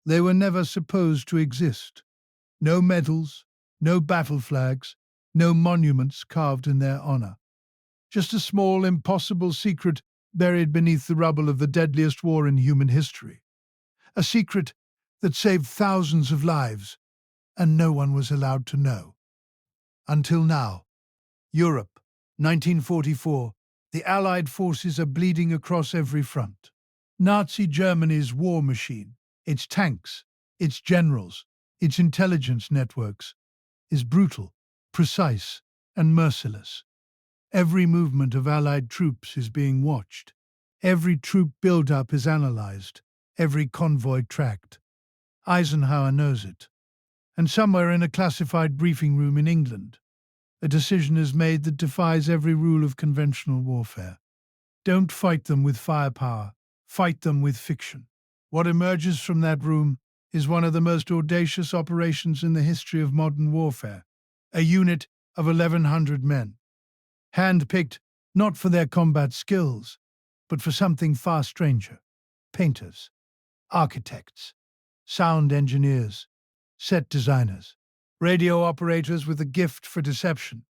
They were never supposed to exist. No medals, no battle flags, no monuments carved in their honor. Just a small, impossible secret buried beneath the rubble of the deadliest war in human history. A secret that saved thousands of lives, and no one was allowed to know. Until now. Europe, 1944. The Allied forces are bleeding across every front. Nazi Germany's war machine, its tanks, its generals, its intelligence networks, is brutal, precise, and merciless. Every movement of Allied troops is being watched. Every troop build-up is analyzed. Every convoy tracked. Eisenhower knows it. And somewhere in a classified briefing room in England, a decision is made that defies every rule of conventional warfare. Don't fight them with firepower. Fight them with fiction. What emerges from that room is one of the most audacious operations in the history of modern warfare. A unit of 1,100 men, hand-picked not for their combat skills, but for something far stranger. Painters, architects, sound engineers, set designers, radio operators with a gift for deception.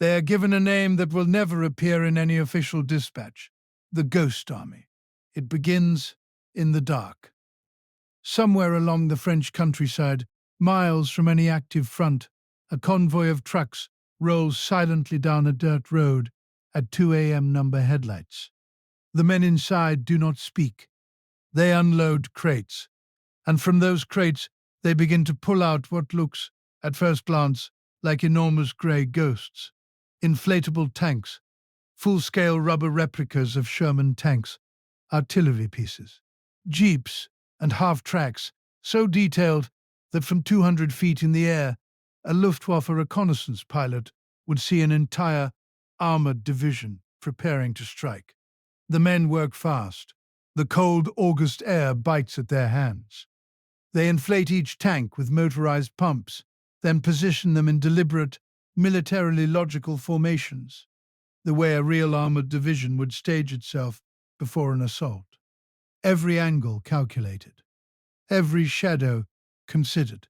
They are given a name that will never appear in any official dispatch: the Ghost Army. It begins in the dark. Somewhere along the French countryside, miles from any active front, a convoy of trucks rolls silently down a dirt road at 2 a.m. number headlights. The men inside do not speak. They unload crates, and from those crates they begin to pull out what looks, at first glance, like enormous grey ghosts. Inflatable tanks, full-scale rubber replicas of Sherman tanks, artillery pieces, jeeps, and half-tracks, so detailed that from 200 feet in the air, a Luftwaffe reconnaissance pilot would see an entire armored division preparing to strike. The men work fast. The cold August air bites at their hands. They inflate each tank with motorized pumps, then position them in deliberate, militarily logical formations, the way a real armored division would stage itself before an assault. Every angle calculated. Every shadow considered.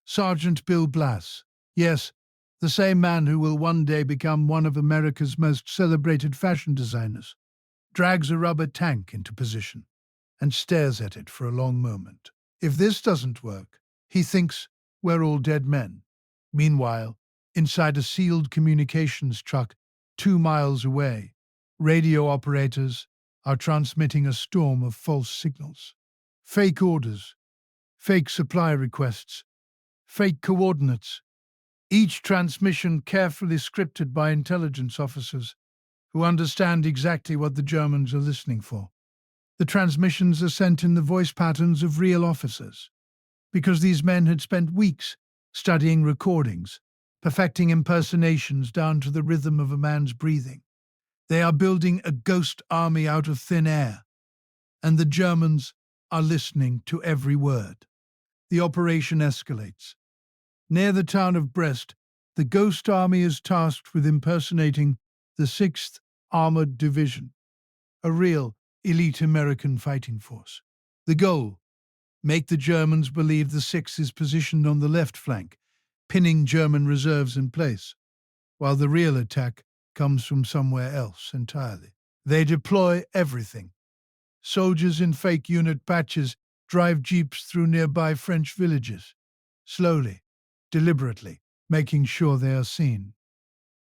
Sergeant Bill Blass, yes, the same man who will one day become one of America's most celebrated fashion designers, drags a rubber tank into position and stares at it for a long moment. If this doesn't work, he thinks we're all dead men. Meanwhile, inside a sealed communications truck 2 miles away, radio operators are transmitting a storm of false signals. Fake orders, fake supply requests, fake coordinates, each transmission carefully scripted by intelligence officers who understand exactly what the Germans are listening for. The transmissions are sent in the voice patterns of real officers, because these men had spent weeks studying recordings, perfecting impersonations down to the rhythm of a man's breathing. They are building a ghost army out of thin air, and the Germans are listening to every word. The operation escalates. Near the town of Brest, the ghost army is tasked with impersonating the 6th Armored Division, a real elite American fighting force. The goal: make the Germans believe the 6th is positioned on the left flank, pinning German reserves in place, while the real attack comes from somewhere else entirely. They deploy everything. Soldiers in fake unit patches drive jeeps through nearby French villages, slowly, deliberately, making sure they are seen.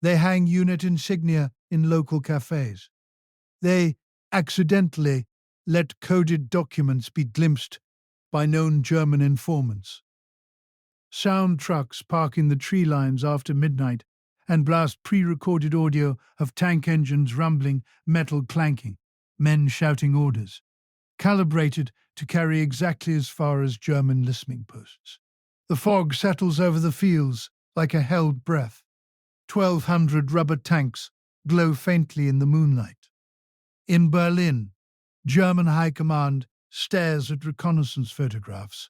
They hang unit insignia in local cafes. They accidentally let coded documents be glimpsed by known German informants. Sound trucks park in the tree lines after midnight and blast pre-recorded audio of tank engines rumbling, metal clanking, men shouting orders, calibrated to carry exactly as far as German listening posts. The fog settles over the fields like a held breath. 1,200 rubber tanks glow faintly in the moonlight. In Berlin, German High Command stares at reconnaissance photographs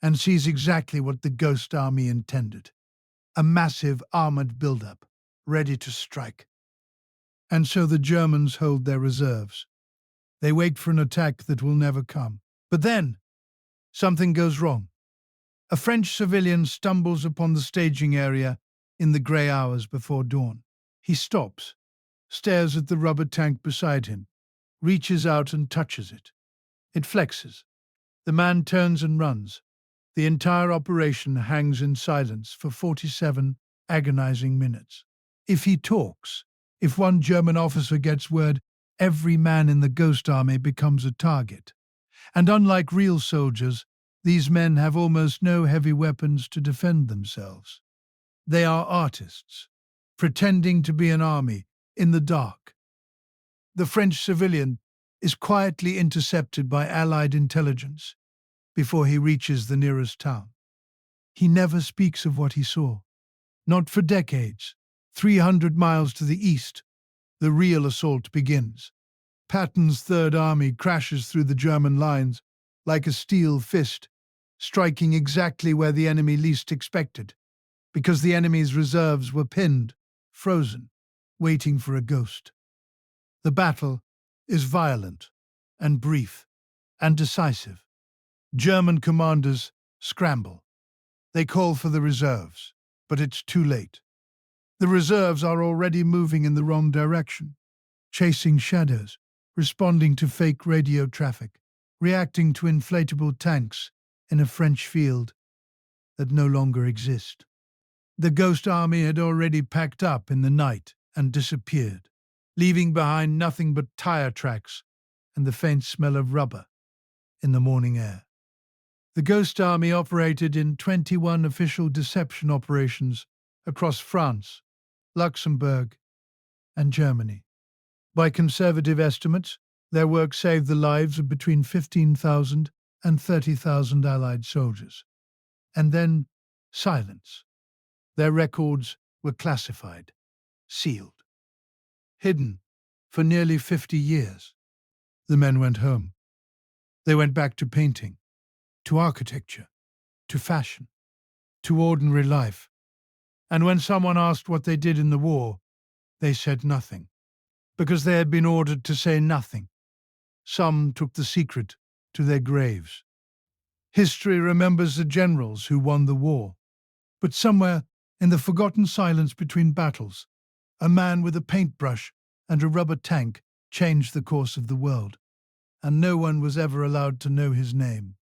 and sees exactly what the Ghost Army intended: a massive armored buildup, ready to strike. And so the Germans hold their reserves. They wait for an attack that will never come. But then, Something goes wrong. A French civilian stumbles upon the staging area in the grey hours before dawn. He stops, stares at the rubber tank beside him, reaches out and touches it. It flexes. The man turns and runs. The entire operation hangs in silence for 47 agonizing minutes. If he talks, if one German officer gets word, every man in the Ghost Army becomes a target. And unlike real soldiers, these men have almost no heavy weapons to defend themselves. They are artists, pretending to be an army in the dark. The French civilian is quietly intercepted by Allied intelligence before he reaches the nearest town. He never speaks of what he saw. Not for decades. 300 miles to the east, the real assault begins. Patton's Third Army crashes through the German lines like a steel fist, striking exactly where the enemy least expected, because the enemy's reserves were pinned, frozen, waiting for a ghost. The battle is violent and brief and decisive. German commanders scramble. They call for the reserves, but it's too late. The reserves are already moving in the wrong direction, chasing shadows, responding to fake radio traffic, reacting to inflatable tanks in a French field that no longer exist. The Ghost Army had already packed up in the night and disappeared, leaving behind nothing but tire tracks and the faint smell of rubber in the morning air. The Ghost Army operated in 21 official deception operations across France, Luxembourg, and Germany. By conservative estimates, their work saved the lives of between 15,000 and 30,000 Allied soldiers. And then, silence. Their records were classified, sealed, hidden for nearly 50 years. The men went home. They went back to painting, to architecture, to fashion, to ordinary life. And when someone asked what they did in the war, they said nothing, because they had been ordered to say nothing. Some took the secret to their graves. History remembers the generals who won the war, but somewhere in the forgotten silence between battles, a man with a paintbrush and a rubber tank changed the course of the world, and no one was ever allowed to know his name.